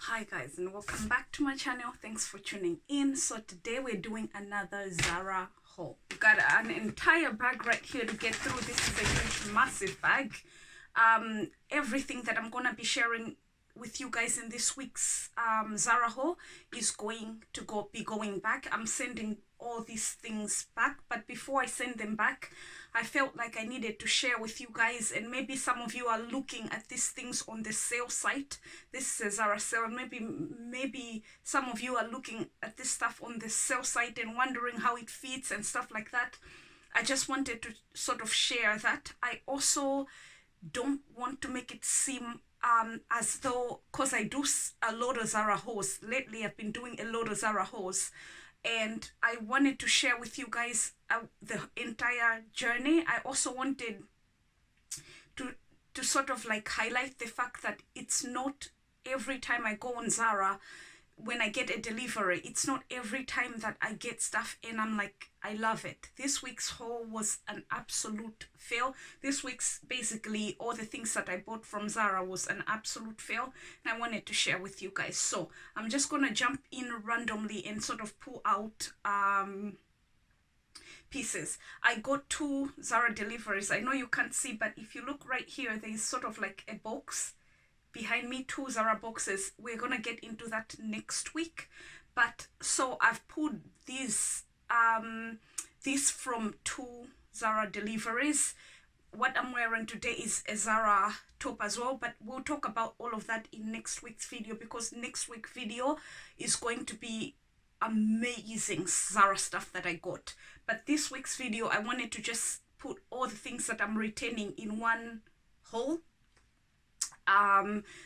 Hi guys, and welcome back to my channel. Thanks for tuning in. So today we're doing another Zara haul. We've got an entire bag right here to get through. This is a huge massive bag. Everything that I'm gonna be sharing with you guys in this week's Zara haul is going to be going back. I'm sending all these things back, but before I send them back, I felt like I needed to share with you guys, and maybe some of you are looking at these things on the sale site. This is a Zara sale. Maybe some of you are looking at this stuff on the sale site and wondering how it fits and stuff like that. I just wanted to sort of share that. I also don't want to make it seem as though, because I do a lot of Zara hauls lately. I've been doing a lot of Zara hauls, and I wanted to share with you guys the entire journey. I also wanted to sort of like highlight the fact that it's not every time I go on Zara when I get a delivery, it's not every time that I get stuff and I'm like, I love it. This week's haul was an absolute fail. This week's basically all the things that I bought from Zara was an absolute fail, and I wanted to share with you guys. So I'm just gonna jump in randomly and sort of pull out pieces. I got 2 Zara deliveries. I know you can't see, but if you look right here, there's sort of like a box behind me, 2 Zara boxes. We're gonna get into that next week. But so I've pulled these from 2 Zara deliveries. What I'm wearing today is a Zara top as well, but we'll talk about all of that in next week's video, because next week's video is going to be amazing Zara stuff that I got. But this week's video, I wanted to just put all the things that I'm returning in one haul,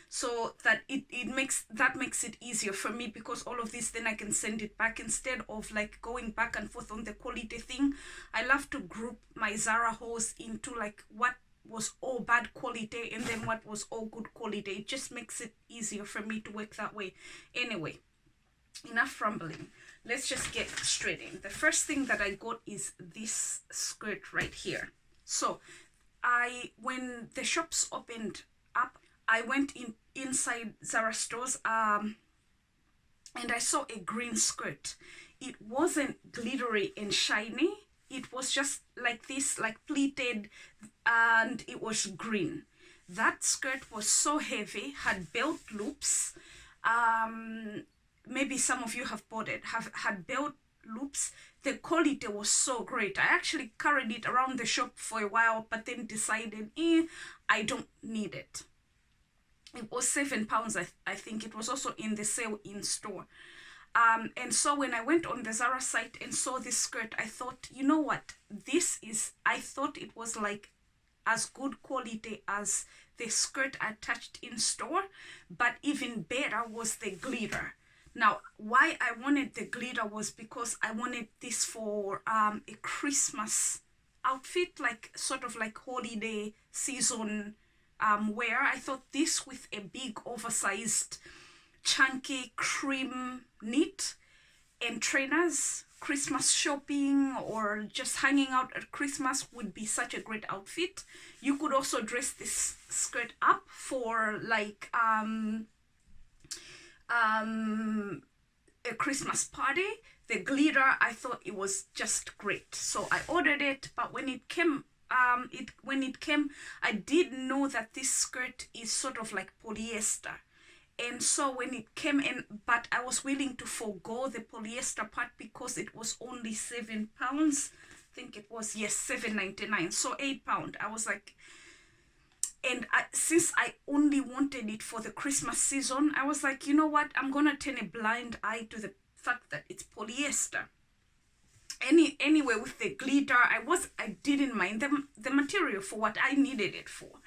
so that it makes it easier for me, because all of this, then I can send it back instead of like going back and forth on the quality thing. I love to group my Zara hauls into like what was all bad quality and then what was all good quality. It just makes it easier for me to work that way. Anyway, enough rambling. Let's just get straight in. The first thing that I got is this skirt right here. So when the shops opened up, I went inside Zara stores and I saw a green skirt. It wasn't glittery and shiny. It was just like this, like pleated, and it was green. That skirt was so heavy, had belt loops. Maybe some of you have bought it, had belt loops. The quality was so great. I actually carried it around the shop for a while, but then decided, I don't need it. It was £7, I think. It was also in the sale in store. And so when I went on the Zara site and saw this skirt, I thought, you know what? I thought it was like as good quality as the skirt I attached in store, but even better was the glitter. Now, why I wanted the glitter was because I wanted this for a Christmas outfit, like sort of like holiday season wear. I thought this with a big oversized chunky cream knit and trainers, Christmas shopping or just hanging out at Christmas would be such a great outfit. You could also dress this skirt up for like a Christmas party. The glitter, I thought it was just great, so I ordered it. But when it came, I did know that this skirt is sort of like polyester, and so when it came in, but I was willing to forego the polyester part because it was only £7. I think it was, yes, £7.99, so £8. I was like, and since I only wanted it for the Christmas season, I was like, you know what, I'm gonna turn a blind eye to the fact that it's polyester. Anyway, with the glitter, I didn't mind the material for what I needed it for.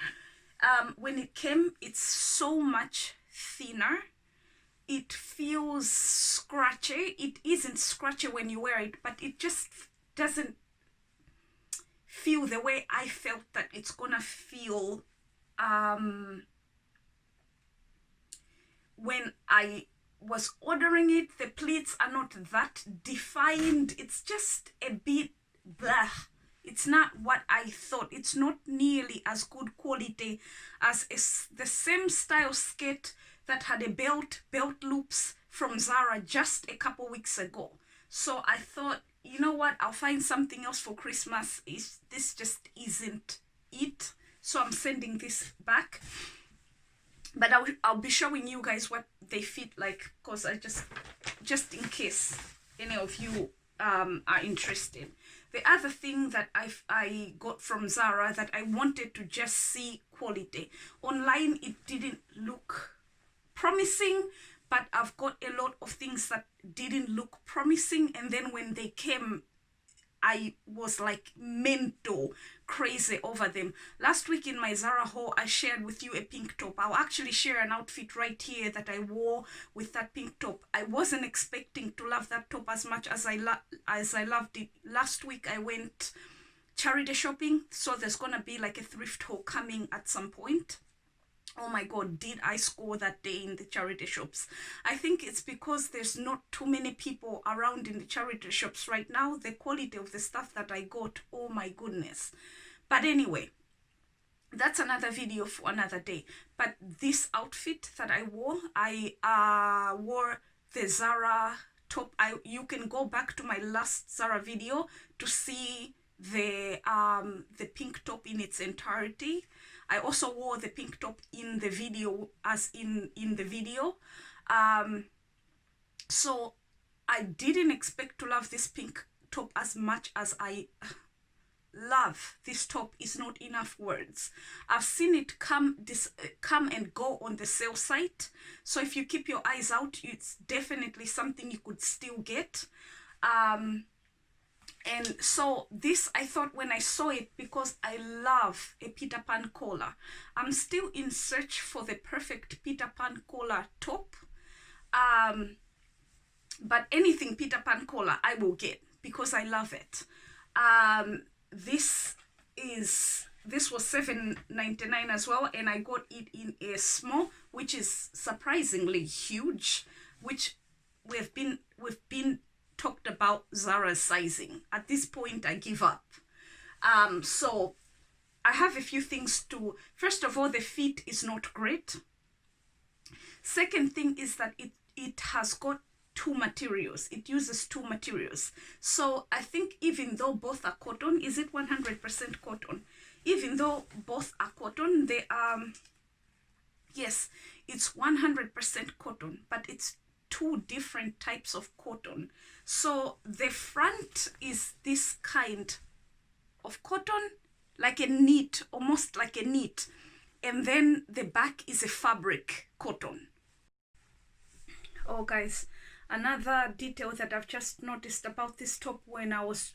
When it came, it's so much thinner. It feels scratchy. It isn't scratchy when you wear it, but it just doesn't feel the way I felt that it's gonna feel when I was ordering it. The pleats are not that defined. It's just a bit blah. It's not what I thought. It's not nearly as good quality as the same style skirt that had a belt loops from Zara just a couple weeks ago. So I thought, you know what, I'll find something else for Christmas. This just isn't it. So I'm sending this back. But I'll be showing you guys what they fit like, because I just in case any of you are interested. The other thing that I got from Zara that I wanted to just see quality. Online it didn't look promising, but I've got a lot of things that didn't look promising, and then when they came, I was like mental crazy over them. Last week in my Zara haul, I shared with you a pink top. I'll actually share an outfit right here that I wore with that pink top. I wasn't expecting to love that top as much as I loved it. Last week I went charity shopping, so there's gonna be like a thrift haul coming at some point. Oh my god, did I score that day in the charity shops. I think it's because there's not too many people around in the charity shops right now. The quality of the stuff that I got, oh my goodness. But anyway, that's another video for another day. But this outfit that I wore the Zara top. You can go back to my last Zara video to see the pink top in its entirety. I also wore the pink top in the video, as in the video. So I didn't expect to love this pink top as much as I love this top. Is not enough words. I've seen it come and go on the sale site. So if you keep your eyes out, it's definitely something you could still get. And so this, I thought when I saw it, because I love a Peter Pan collar. I'm still in search for the perfect Peter Pan collar top. But anything Peter Pan collar, I will get because I love it. This was $7.99 as well, and I got it in a small, which is surprisingly huge, which we've been talked about Zara's sizing. At this point, I give up. So I have a few things to, first of all, the fit is not great. Second thing is that it has got two materials. It uses two materials. So I think even though both are cotton, is it 100% cotton? Even though both are cotton, they are, yes, it's 100% cotton, but it's two different types of cotton. So the front is this kind of cotton, like a knit, almost like a knit, and then the back is a fabric cotton. Oh guys, another detail that I've just noticed about this top when I was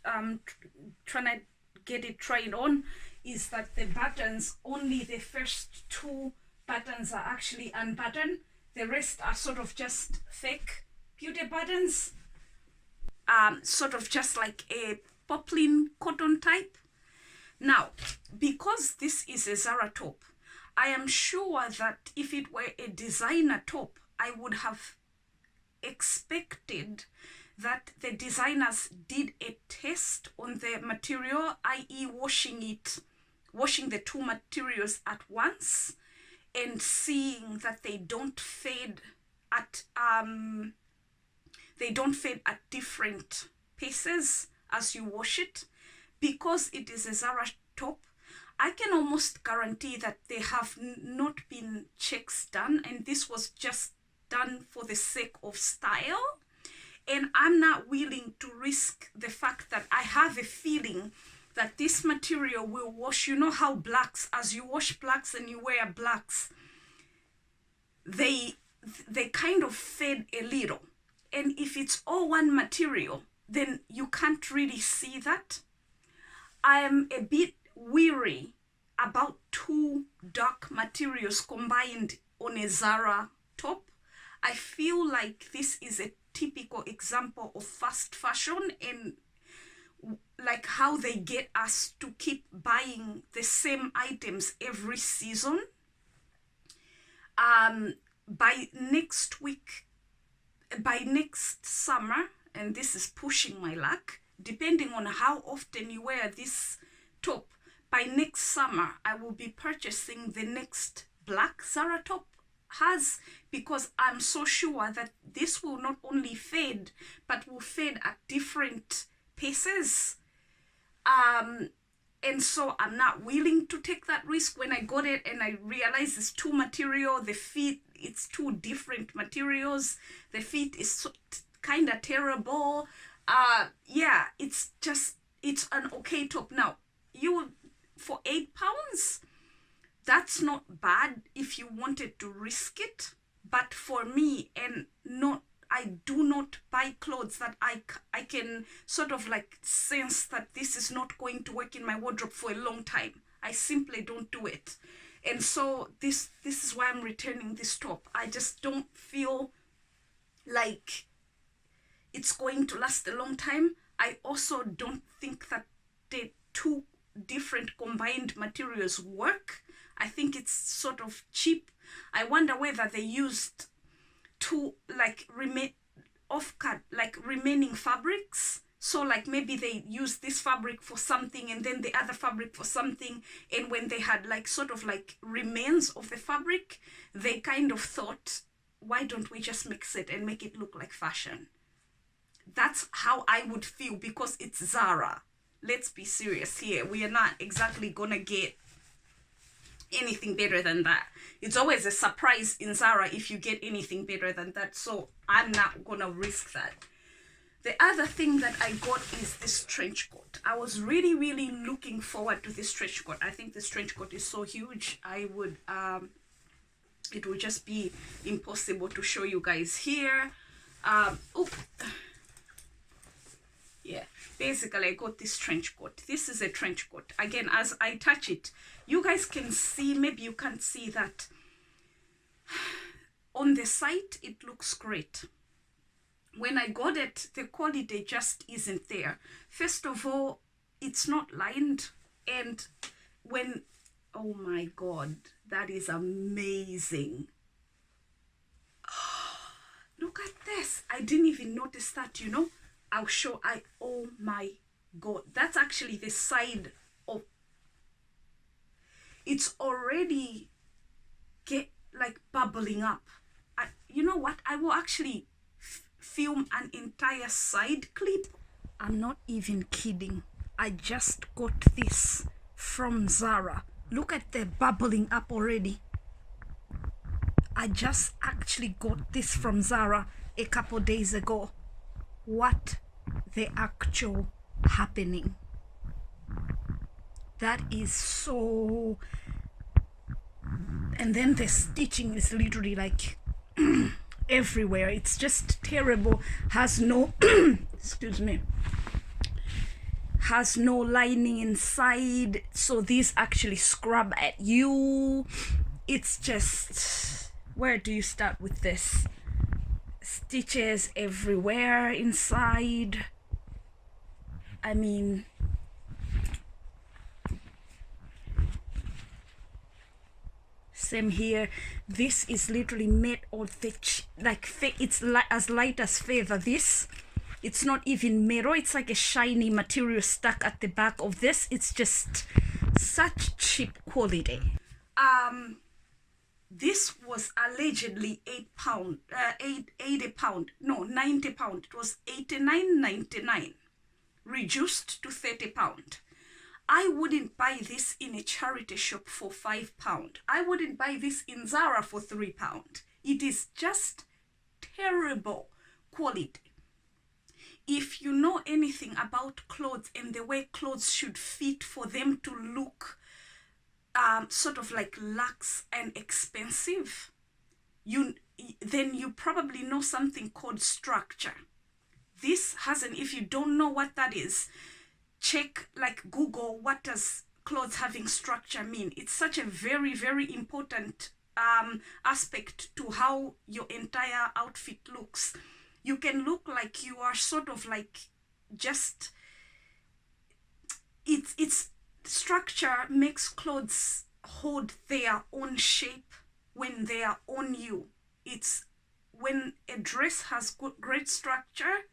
trying to get it tried on is that the buttons, only the first two buttons are actually unbuttoned. The rest are sort of just fake beauty buttons. Sort of just like a poplin cotton type. Now, because this is a Zara top, I am sure that if it were a designer top, I would have expected that the designers did a test on the material, i.e. washing the two materials at once and seeing that they don't fade at different paces as you wash it. Because it is a Zara top, I can almost guarantee that there have not been checks done, and this was just done for the sake of style. And I'm not willing to risk the fact that I have a feeling that this material will wash. You know how blacks, as you wash blacks and you wear blacks, they kind of fade a little. And if it's all one material, then you can't really see that. I am a bit weary about two dark materials combined on a Zara top. I feel like this is a typical example of fast fashion, and like how they get us to keep buying the same items every season. By next summer, and this is pushing my luck, depending on how often you wear this top, by next summer I will be purchasing the next black Zara top. has, because I'm so sure that this will not only fade, but will fade at different paces. And so I'm not willing to take that risk. When I got it and I realized it's two material, the fit, it's two different materials. The fit is so, kind of terrible. Yeah, it's an okay top. Now, for £8, that's not bad if you wanted to risk it. But for me, I do not buy clothes that I can sort of like sense that this is not going to work in my wardrobe for a long time. I simply don't do it. And so this is why I'm returning this top. I just don't feel like it's going to last a long time. I also don't think that the two different combined materials work. I think it's sort of cheap. I wonder whether they used two like remaining fabrics. So like maybe they used this fabric for something and then the other fabric for something, and when they had like sort of like remains of the fabric, they kind of thought, why don't we just mix it and make it look like fashion? That's how I would feel, because it's Zara. Let's be serious here. We are not exactly gonna get anything better than that. It's always a surprise in Zara if you get anything better than that. So I'm not gonna risk that. The other thing that I got is this trench coat. I was really, really looking forward to this trench coat. I think this trench coat is so huge. It would just be impossible to show you guys here. Yeah, basically I got this trench coat. This is a trench coat. Again, as I touch it, you guys can see, maybe you can't see that on the site it looks great. When I got it, the quality just isn't there. First of all, it's not lined, and oh my god, that is amazing. Look at this. I didn't even notice that, you know. Oh my god, that's actually the side of, it's already bubbling up. You know what, I will actually film an entire side clip. I'm not even kidding. I just got this from Zara. Look at the bubbling up already. I just actually got this from Zara a couple days ago. What the actual happening? That is so. And then the stitching is literally like everywhere. It's just terrible. Has no excuse me, has no lining inside, so these actually scrub at you. It's just, where do you start with this? Stitches everywhere inside. I mean, same here. This is literally made of the it's as light as feather. This, it's not even metal, it's like a shiny material stuck at the back of this. It's just such cheap quality. This was allegedly £80. No, £90. It was £89.99, reduced to £30. I wouldn't buy this in a charity shop for £5. I wouldn't buy this in Zara for £3. It is just terrible quality. If you know anything about clothes and the way clothes should fit for them to look sort of like luxe and expensive, then you probably know something called structure. This hasn't. If you don't know what that is, check, like Google, what does clothes having structure mean? It's such a very, very important aspect to how your entire outfit looks. You can look like you are sort of like just, it's structure makes clothes hold their own shape when they are on you. It's when a dress has great structure,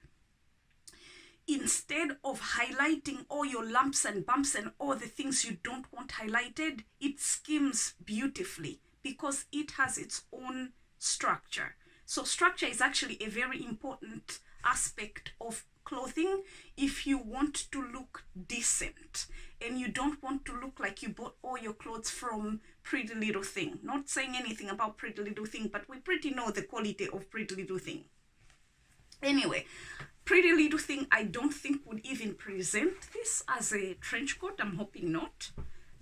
instead of highlighting all your lumps and bumps and all the things you don't want highlighted, it skims beautifully because it has its own structure. So structure is actually a very important aspect of clothing if you want to look decent and you don't want to look like you bought all your clothes from Pretty Little Thing. Not saying anything about Pretty Little Thing, but we pretty know the quality of Pretty Little Thing. Anyway, Pretty Little Thing I don't think would even present this as a trench coat. I'm hoping not.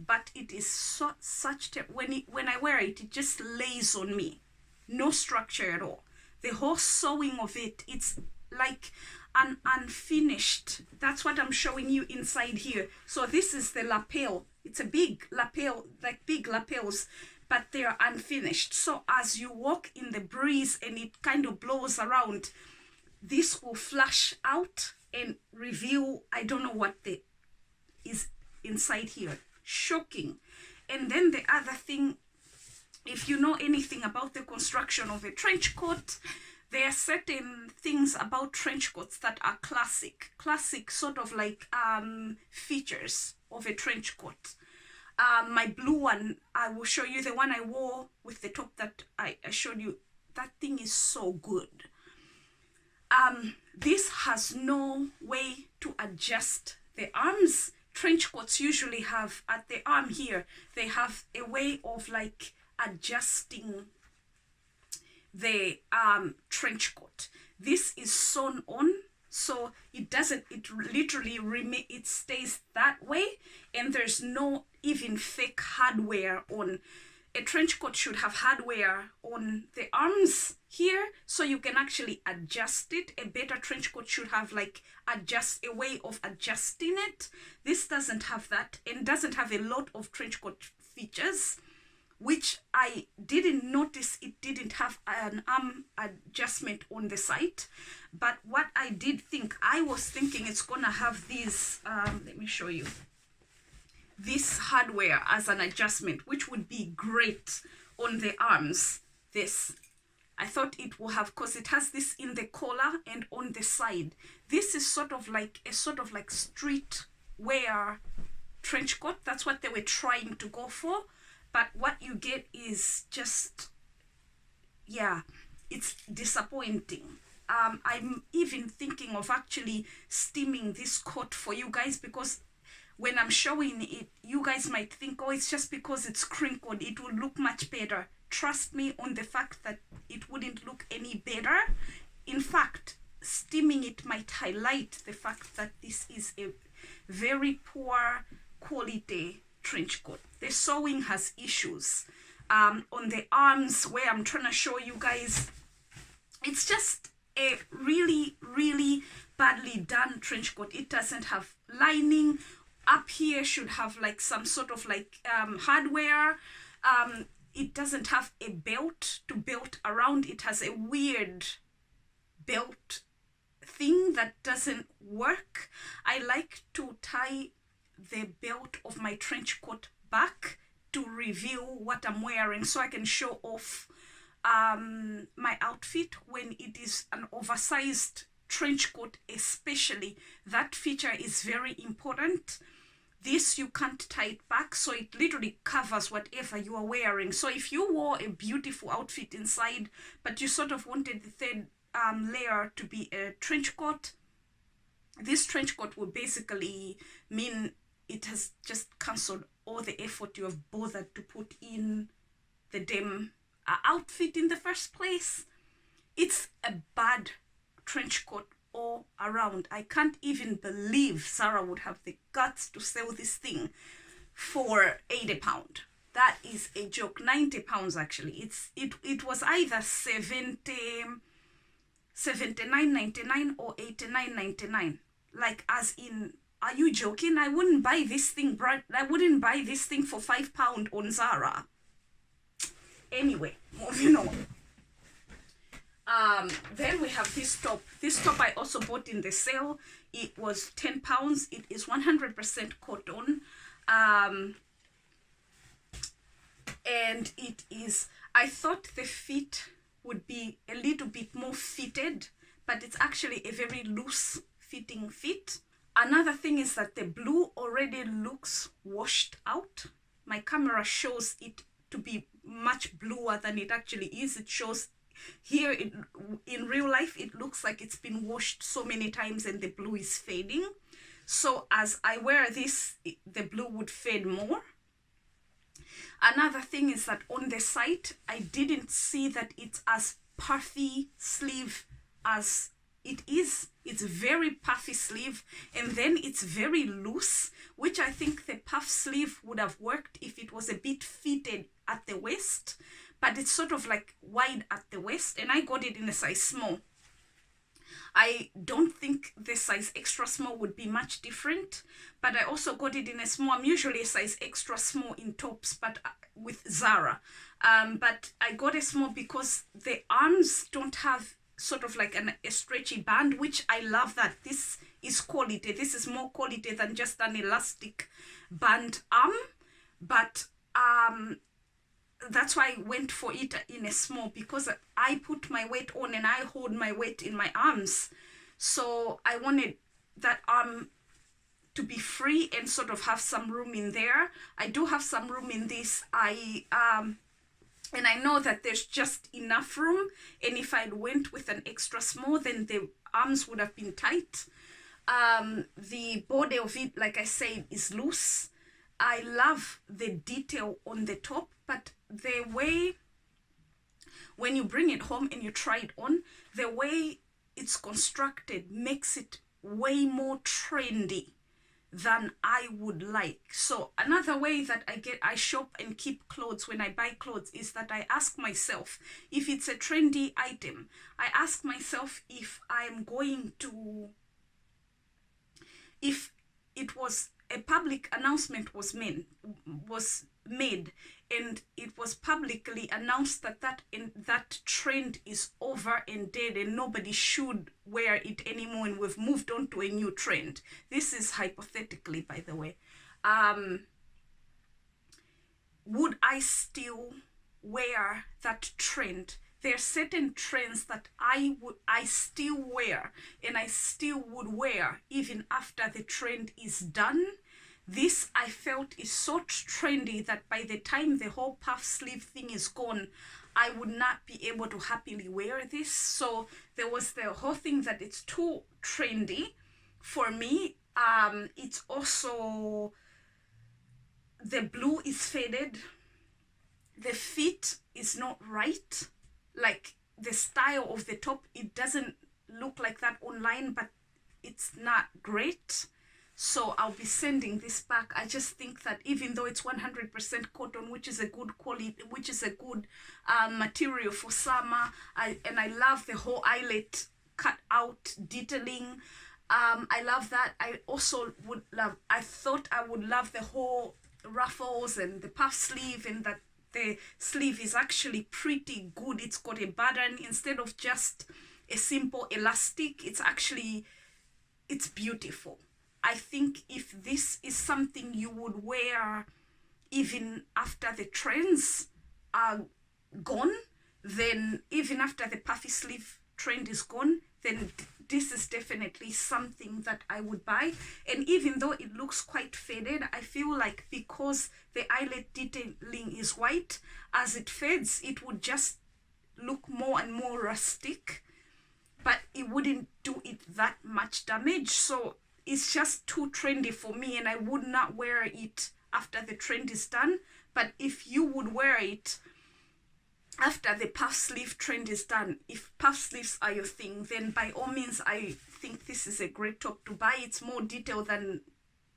But it is such when I wear it, it just lays on me. No structure at all. The whole sewing of it, it's like an unfinished. That's what I'm showing you inside here. So this is the lapel. It's a big lapel, like big lapels, but they are unfinished. So as you walk in the breeze and it kind of blows around, this will flash out and reveal, I don't know what is inside here. Shocking. And then the other thing, if you know anything about the construction of a trench coat, there are certain things about trench coats that are classic sort of like features of a trench coat. My blue one, I will show you the one I wore with the top that I showed you. That thing is so good. This has no way to adjust the arms. Trench coats usually have at the arm here, they have a way of like adjusting the trench coat. This is sewn on, so it doesn't, it literally it stays that way, and there's no even fake hardware on. A trench coat should have hardware on the arms here, so you can actually adjust it. A better trench coat should have like a way of adjusting it. This doesn't have that, and doesn't have a lot of trench coat features, which I didn't notice. It didn't have an arm adjustment on the side, but what I did think, I was thinking it's gonna have these, let me show you, this hardware as an adjustment, which would be great on the arms. This, I thought it will have, because it has this in the collar and on the side. This is sort of like a street wear trench coat. That's what they were trying to go for. But what you get is just, yeah, it's disappointing. I'm even thinking of actually steaming this coat for you guys, because when I'm showing it, you guys might think, oh, it's just because it's crinkled, it will look much better. Trust me on the fact that it wouldn't look any better. In fact, steaming it might highlight the fact that this is a very poor quality trench coat. The sewing has issues. On the arms, where I'm trying to show you guys, it's just a really, really badly done trench coat. It doesn't have lining. Up here should have like some sort of like hardware. It doesn't have a belt to belt around. It has a weird belt thing that doesn't work. I like to tie the belt of my trench coat back to reveal what I'm wearing, so I can show off my outfit when it is an oversized trench coat. Especially, that feature is very important. This, you can't tie it back, so it literally covers whatever you are wearing. So if you wore a beautiful outfit inside, but you sort of wanted the third layer to be a trench coat, this trench coat will basically mean it has just cancelled all the effort you have bothered to put in the damn outfit in the first place. It's a bad trench coat all around. I can't even believe Zara would have the guts to sell this thing for £80. That is a joke. £90 actually. It was either $79.99 or $89.99. Like, as in, are you joking? I wouldn't buy this thing, I wouldn't buy this thing for £5 on Zara. Anyway, moving on. Then we have this top. This top I also bought in the sale. It was £10. It is 100% cotton. And it is, I thought the fit would be a little bit more fitted, but it's actually a very loose fitting fit. Another thing is that the blue already looks washed out. My camera shows it to be much bluer than it actually is. It shows here in real life, it looks like it's been washed so many times and the blue is fading. So as I wear this, the blue would fade more. Another thing is that on the site, I didn't see that it's as puffy sleeve as it is. It's very puffy sleeve, and then it's very loose, which I think the puff sleeve would have worked if it was a bit fitted at the waist, but it's sort of like wide at the waist, and I got it in a size small. I don't think the size extra small would be much different, but I also got it in a small. I'm usually a size extra small in tops, but with Zara. But I got a small because the arms don't have sort of like a stretchy band, which I love that. This is quality. This is more quality than just an elastic band arm. But that's why I went for it in a small, because I put my weight on and I hold my weight in my arms. So I wanted that arm to be free and sort of have some room in there. I do have some room in this. And I know that there's just enough room. And if I went with an extra small, then the arms would have been tight. The body of it, like I said, is loose. I love the detail on the top, but the way, when you bring it home and you try it on, the way it's constructed makes it way more trendy than I would like. So another way that I shop and keep clothes when I buy clothes is that I ask myself, if it's a trendy item, I ask myself if I'm going to, if it was a public announcement was made and it was publicly announced that that trend is over and dead and nobody should wear it anymore and we've moved on to a new trend. This is hypothetically, by the way. Would I still wear that trend? There are certain trends that I still wear and I still would wear even after the trend is done. This I felt is so trendy that by the time the whole puff sleeve thing is gone, I would not be able to happily wear this. So there was the whole thing that it's too trendy for me. It's also, the blue is faded. The fit is not right. Like the style of the top, it doesn't look like that online, but it's not great. So I'll be sending this back. I just think that even though it's 100% cotton, which is a good quality, which is a good material for summer, and I love the whole eyelet cut out detailing. I love that. I also would love, I thought I would love the whole ruffles and the puff sleeve, and that the sleeve is actually pretty good. It's got a button instead of just a simple elastic. It's actually, it's beautiful. I think if this is something you would wear even after the trends are gone, then even after the puffy sleeve trend is gone, then this is definitely something that I would buy. And even though it looks quite faded, I feel like because the eyelet detailing is white, as it fades, it would just look more and more rustic, but it wouldn't do it that much damage. So it's just too trendy for me, and I would not wear it after the trend is done. But if you would wear it after the puff sleeve trend is done, if puff sleeves are your thing, then by all means, I think this is a great top to buy. It's more detailed than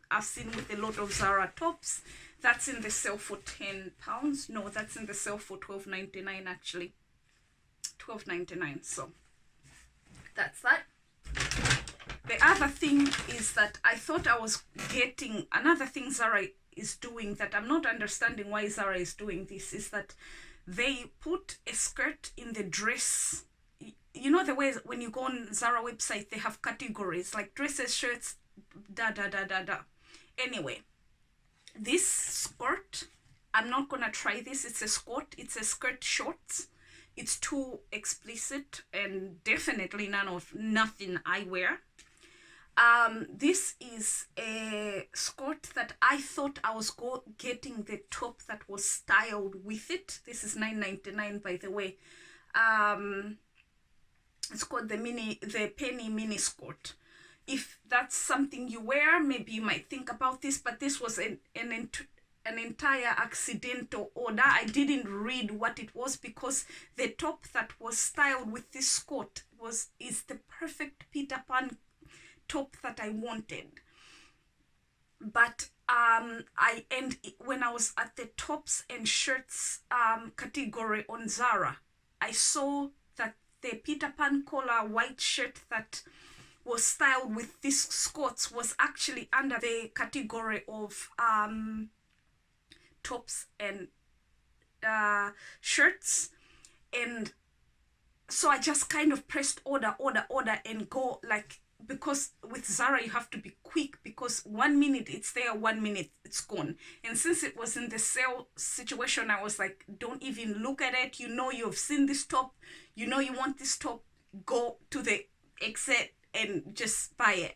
I've seen with a lot of Zara tops. That's in the sale for £10. No, that's in the sale for $12.99 actually. $12.99. So that's that. The other thing is that I thought I was getting, another thing Zara is doing that I'm not understanding why Zara is doing this, is that they put a skirt in the dress. You know the way when you go on Zara website, they have categories like dresses, shirts, Anyway, this skirt, I'm not gonna try this. It's a skirt. It's a skirt shorts. It's too explicit and definitely nothing I wear. This is a skirt that I thought I was getting the top that was styled with it. This is $9.99, by the way. It's called the penny mini skirt. If that's something you wear, maybe you might think about this, but this was an entire accidental order. I didn't read what it was, because the top that was styled with this skirt is the perfect Peter Pan top that I wanted. But when I was at the tops and shirts category on Zara, I saw that the Peter Pan collar white shirt that was styled with these skirts was actually under the category of tops and shirts. And so I just kind of pressed order and go, like, because with Zara you have to be quick, because 1 minute it's there, 1 minute it's gone. And since it was in the sale situation, I was like, don't even look at it. You know, you've seen this top, you know you want this top, go to the exit and just buy it.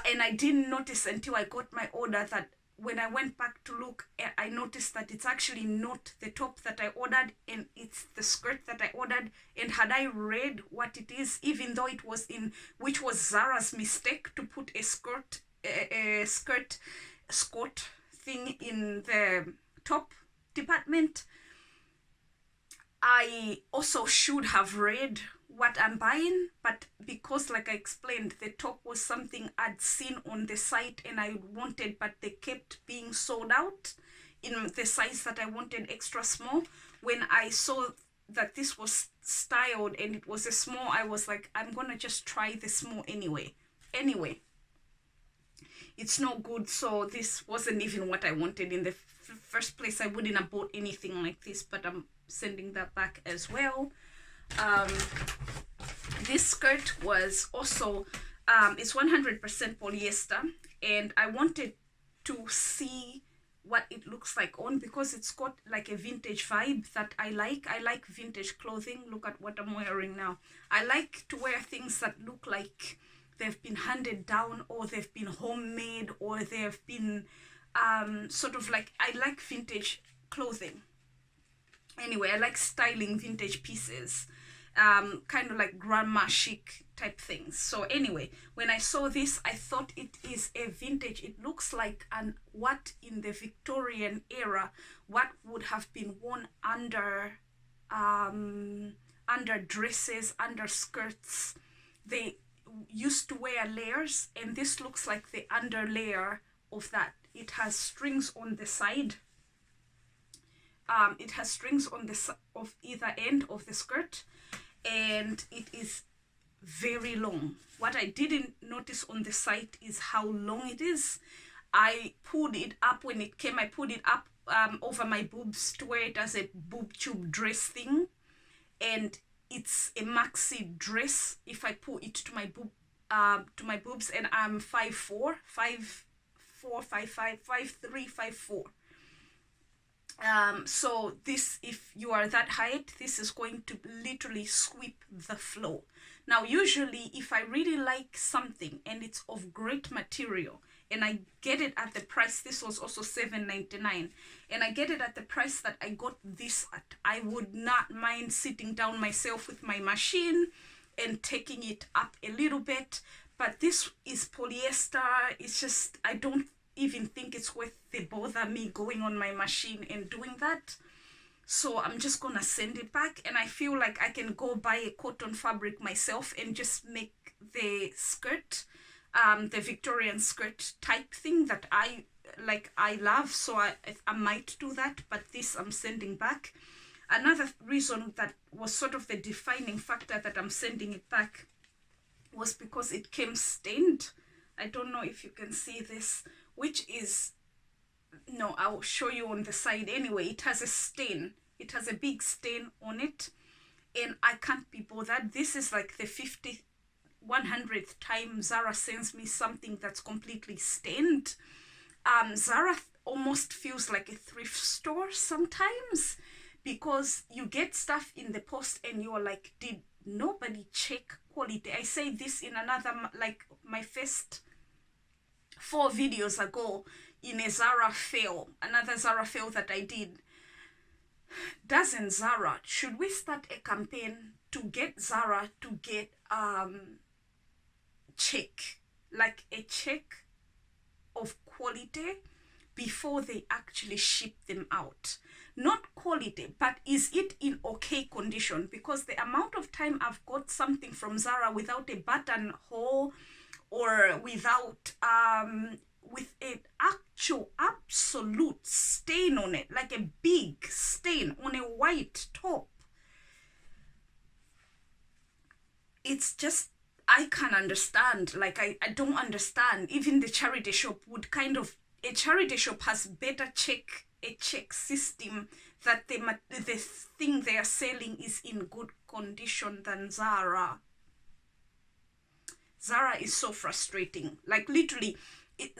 And I didn't notice until I got my order that when I went back to look, I noticed that it's actually not the top that I ordered, and it's the skirt that I ordered. And had I read what it is, even though it was which was Zara's mistake to put a skirt thing in the top department, I also should have read what I'm buying. But because, like I explained, the top was something I'd seen on the site and I wanted, but they kept being sold out in the size that I wanted, extra small. When I saw that this was styled and it was a small, I was like, I'm gonna just try the small anyway. It's no good. So this wasn't even what I wanted in the first place. I wouldn't have bought anything like this, but I'm sending that back as well. This skirt was also it's 100% polyester, and I wanted to see what it looks like on, because it's got like a vintage vibe that I like. I like vintage clothing. Look at what I'm wearing now. I like to wear things that look like they've been handed down, or they've been homemade, or they've been sort of like, I like vintage clothing. Anyway, I like styling vintage pieces, kind of like grandma chic type things. So anyway, when I saw this, I thought it is a vintage. It looks like what in the Victorian era, what would have been worn under dresses, under skirts. They used to wear layers, and this looks like the under layer of that. It has strings on the side. It has strings on of either end of the skirt, and it is very long. What I didn't notice on the site is how long it is. I pulled it up when it came. I pulled it up over my boobs to wear it as a boob tube dress thing, and it's a maxi dress if I pull it to my boobs, and I'm 5'4", 5'4", 5'5", 5'3", 5'4". So this, if you are that height, this is going to literally sweep the floor. Now, usually if I really like something and it's of great material, and I get it at the price, this was also $7.99, and I get it at the price that I got this at, I would not mind sitting down myself with my machine and taking it up a little bit. But this is polyester. It's just, I don't even think it's worth the bother me going on my machine and doing that. So I'm just gonna send it back, and I feel like I can go buy a cotton fabric myself and just make the skirt, the Victorian skirt type thing that I love. So I might do that, but this I'm sending back. Another reason that was sort of the defining factor that I'm sending it back was because it came stained. I don't know if you can see this, which is, no, I'll show you on the side anyway. It has a stain. It has a big stain on it, and I can't be bothered. This is like the 100th time Zara sends me something that's completely stained. Zara almost feels like a thrift store sometimes, because you get stuff in the post and you're like, did nobody check quality? I say this in another, like my first 4 videos ago in a Zara fail, another Zara fail that I did. Doesn't Zara, should we start a campaign to get Zara to get check, like a check of quality before they actually ship them out? Not quality, but is it in okay condition? Because the amount of time I've got something from Zara without a button hole, or without with an actual absolute stain on it, like a big stain on a white top, it's just, I can't understand. Like I don't understand. Even the charity shop would kind of, a charity shop has better a check system that the thing they are selling is in good condition than Zara. Zara is so frustrating. Like literally,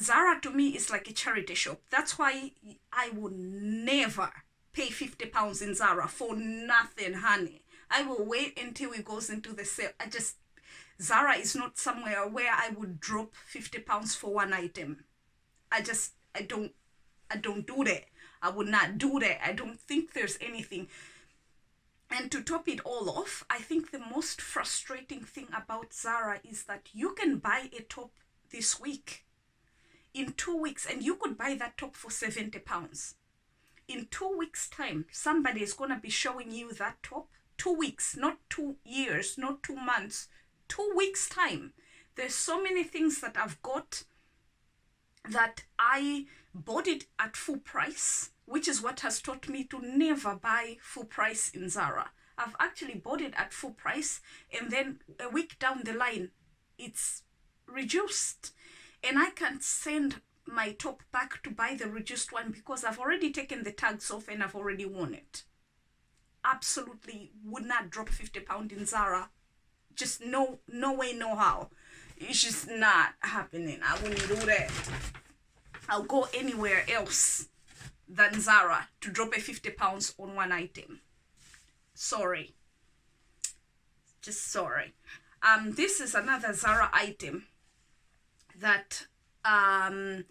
Zara to me is like a charity shop. That's why I would never pay £50 in Zara for nothing, honey. I will wait until it goes into the sale. Zara is not somewhere where I would drop £50 for one item. I don't do that. I would not do that. I don't think there's anything. And to top it all off, I think the most frustrating thing about Zara is that you can buy a top this week, in 2 weeks, and you could buy that top for £70. In 2 weeks' time, somebody is going to be showing you that top. 2 weeks, not 2 years, not 2 months, 2 weeks' time. There's so many things that I've got that I bought it at full price, which is what has taught me to never buy full price in Zara. I've actually bought it at full price, and then a week down the line, it's reduced. And I can't send my top back to buy the reduced one because I've already taken the tags off and I've already worn it. Absolutely would not drop £50 in Zara. Just no way, no how. It's just not happening. I wouldn't do that. I'll go anywhere else than Zara to drop a £50 on one item. Sorry. Just sorry. This is another Zara item that the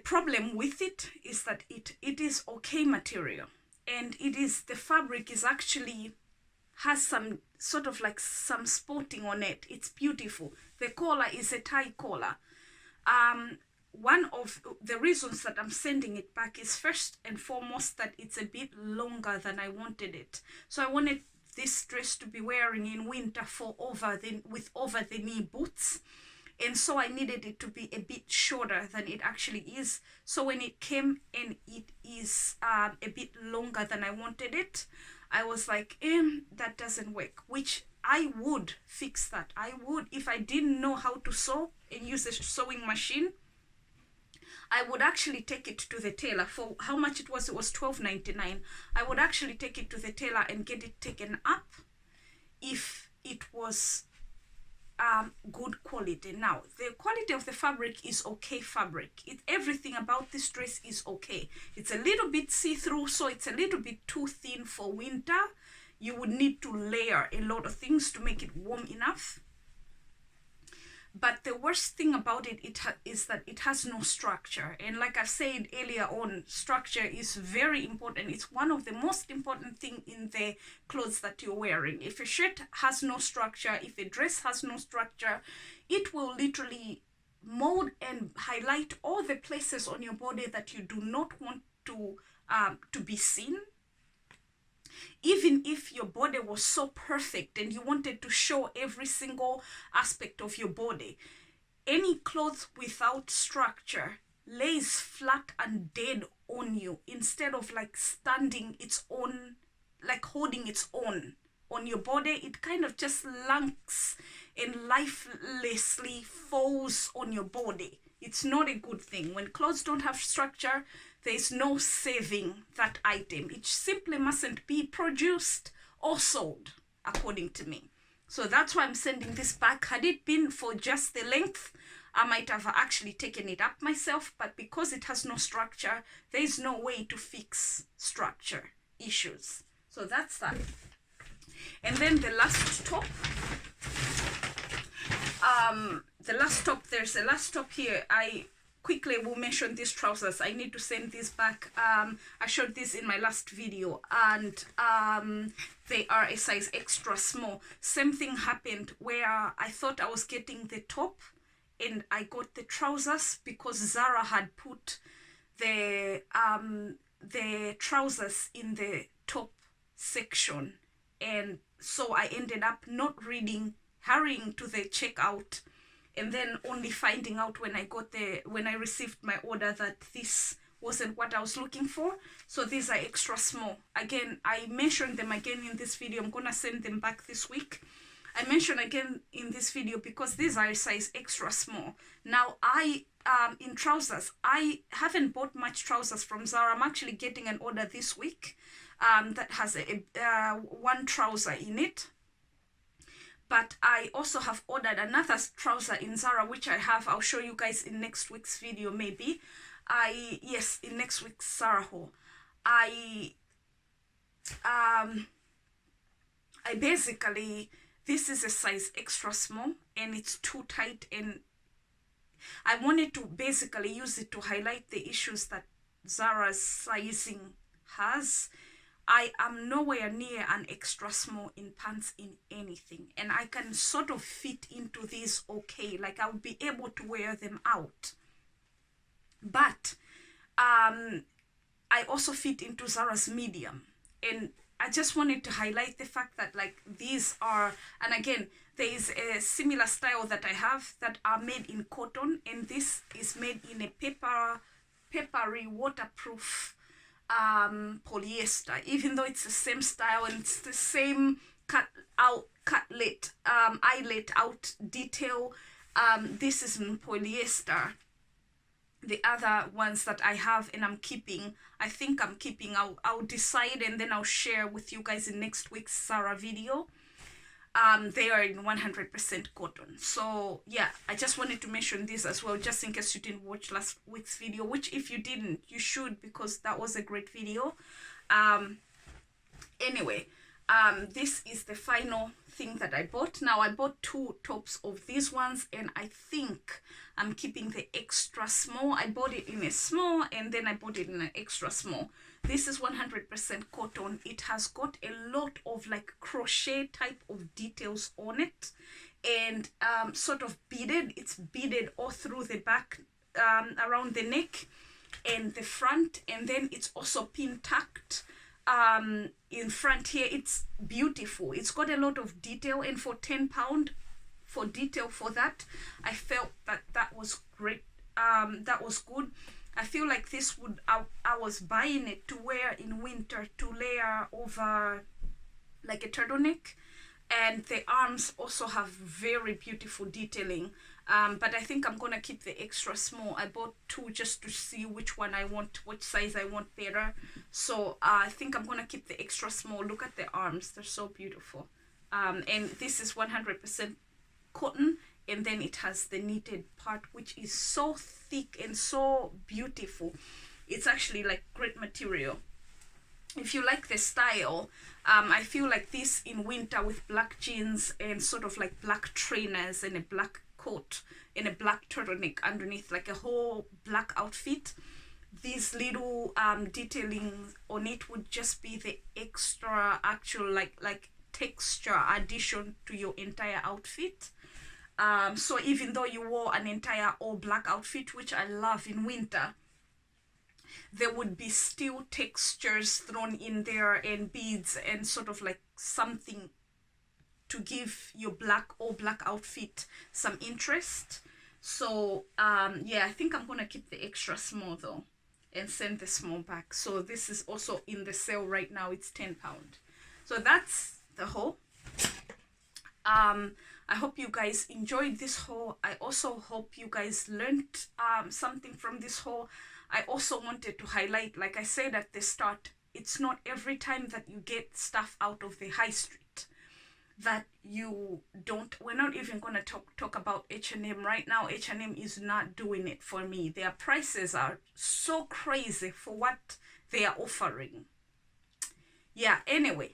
problem with it is that it is okay material, and the fabric is actually has some sort of like some spotting on it. It's beautiful. The collar is a tie collar. One of the reasons that I'm sending it back is first and foremost that it's a bit longer than I wanted it. So I wanted this dress to be wearing in winter with over the knee boots, and so I needed it to be a bit shorter than it actually is. So when it came and it is a bit longer than I wanted it, I was like, that doesn't work, which I would fix that. I would, if I didn't know how to sew and use a sewing machine, I would actually take it to the tailor. For how much it was $12.99. I would actually take it to the tailor and get it taken up if it was good quality. Now, the quality of the fabric is okay fabric. Everything about this dress is okay. It's a little bit see-through, so it's a little bit too thin for winter. You would need to layer a lot of things to make it warm enough. But the worst thing about it is that it has no structure. And like I said earlier on, structure is very important. It's one of the most important things in the clothes that you're wearing. If a shirt has no structure, if a dress has no structure, it will literally mold and highlight all the places on your body that you do not want to be seen. Even if your body was so perfect and you wanted to show every single aspect of your body, any clothes without structure lays flat and dead on you instead of like standing its own, like holding its own on your body. It kind of just lanks and lifelessly falls on your body. It's not a good thing. When clothes don't have structure, there is no saving that item. It simply mustn't be produced or sold, according to me. So that's why I'm sending this back. Had it been for just the length, I might have actually taken it up myself, but because it has no structure, there is no way to fix structure issues. So that's that. And then the last top. the last top, there's a last top here. I quickly will mention these trousers. I need to send these back. I showed this in my last video, and they are a size extra small. Same thing happened where I thought I was getting the top and I got the trousers, because Zara had put the trousers in the top section, and so I ended up not reading, hurrying to the checkout, and then only finding out when I received my order that this wasn't what I was looking for. So these are extra small. Again, I mentioned them again in this video. I'm gonna send them back this week. I mentioned again in this video because these are a size extra small. Now in trousers, I haven't bought much trousers from Zara. I'm actually getting an order this week that has one trouser in it. But I also have ordered another trouser in Zara, which I'll show you guys in next week's video maybe. Yes, in next week's Zara haul. I basically, this is a size extra small and it's too tight, and I wanted to basically use it to highlight the issues that Zara's sizing has. I am nowhere near an extra small in pants in anything, and I can sort of fit into these okay, like I would be able to wear them out. But I also fit into Zara's medium, and I just wanted to highlight the fact that like these are, and again, there is a similar style that I have that are made in cotton, and this is made in a peppery waterproof polyester. Even though it's the same style and it's the same eyelet out detail, this is in polyester. The other ones that I have and I'm keeping, I think I'm keeping, I'll decide and then I'll share with you guys in next week's Zara video. They are in 100% cotton. So yeah, I just wanted to mention this as well, just in case you didn't watch last week's video, which if you didn't, you should, because that was a great video. Anyway, this is the final thing that I bought. Now I bought two tops of these ones, and I think I'm keeping the extra small. I bought it in a small and then I bought it in an extra small. This is 100% cotton. It has got a lot of like crochet type of details on it, and sort of beaded. It's beaded all through the back, around the neck and the front, and then it's also pin tucked in front here. It's beautiful. It's got a lot of detail, and for £10 for detail for that, I felt that was great. That was good. I feel like this would, I was buying it to wear in winter, to layer over like a turtleneck, and the arms also have very beautiful detailing. But I think I'm gonna keep the extra small. I bought two just to see which one I want, which size I want better. So I think I'm gonna keep the extra small. Look at the arms, they're so beautiful. And this is 100% cotton, and then it has the knitted part, which is so thick and so beautiful. It's actually like great material. If you like the style, I feel like this in winter with black jeans and sort of like black trainers and a black coat and a black turtleneck underneath, like a whole black outfit, these little detailing on it would just be the extra actual like texture addition to your entire outfit. So even though you wore an entire all black outfit, which I love in winter, there would be still textures thrown in there and beads and sort of like something to give your all black outfit some interest. So yeah, I think I'm gonna keep the extra small though and send the small back. So this is also in the sale right now. It's £10. So that's the haul. I hope you guys enjoyed this haul. I also hope you guys learned something from this haul. I also wanted to highlight, like I said at the start, it's not every time that you get stuff out of the high street that you don't. We're not even going to talk about H&M right now. H&M is not doing it for me. Their prices are so crazy for what they are offering. Yeah, anyway,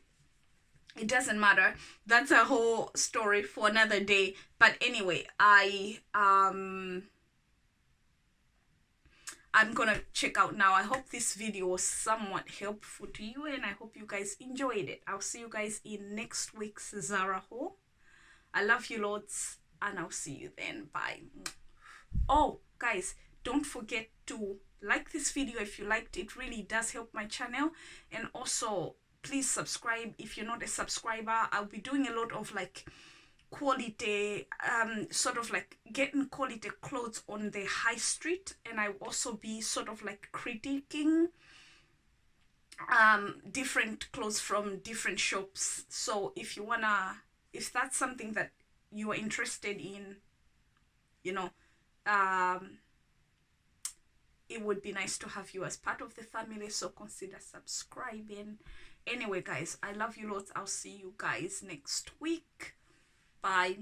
It doesn't matter. That's a whole story for another day. But anyway, I'm gonna check out now. I hope this video was somewhat helpful to you, and I hope you guys enjoyed it. I'll see you guys in next week's Zara haul. I love you loads, and I'll see you then. Bye. Oh guys, don't forget to like this video if you liked it. Really does help my channel. And also please subscribe if you're not a subscriber. I'll be doing a lot of like quality, sort of like getting quality clothes on the high street, and I'll also be sort of like critiquing different clothes from different shops. So if you wanna, if that's something that you are interested in, you know, it would be nice to have you as part of the family, so consider subscribing. Anyway guys, I love you lots. I'll see you guys next week. Bye.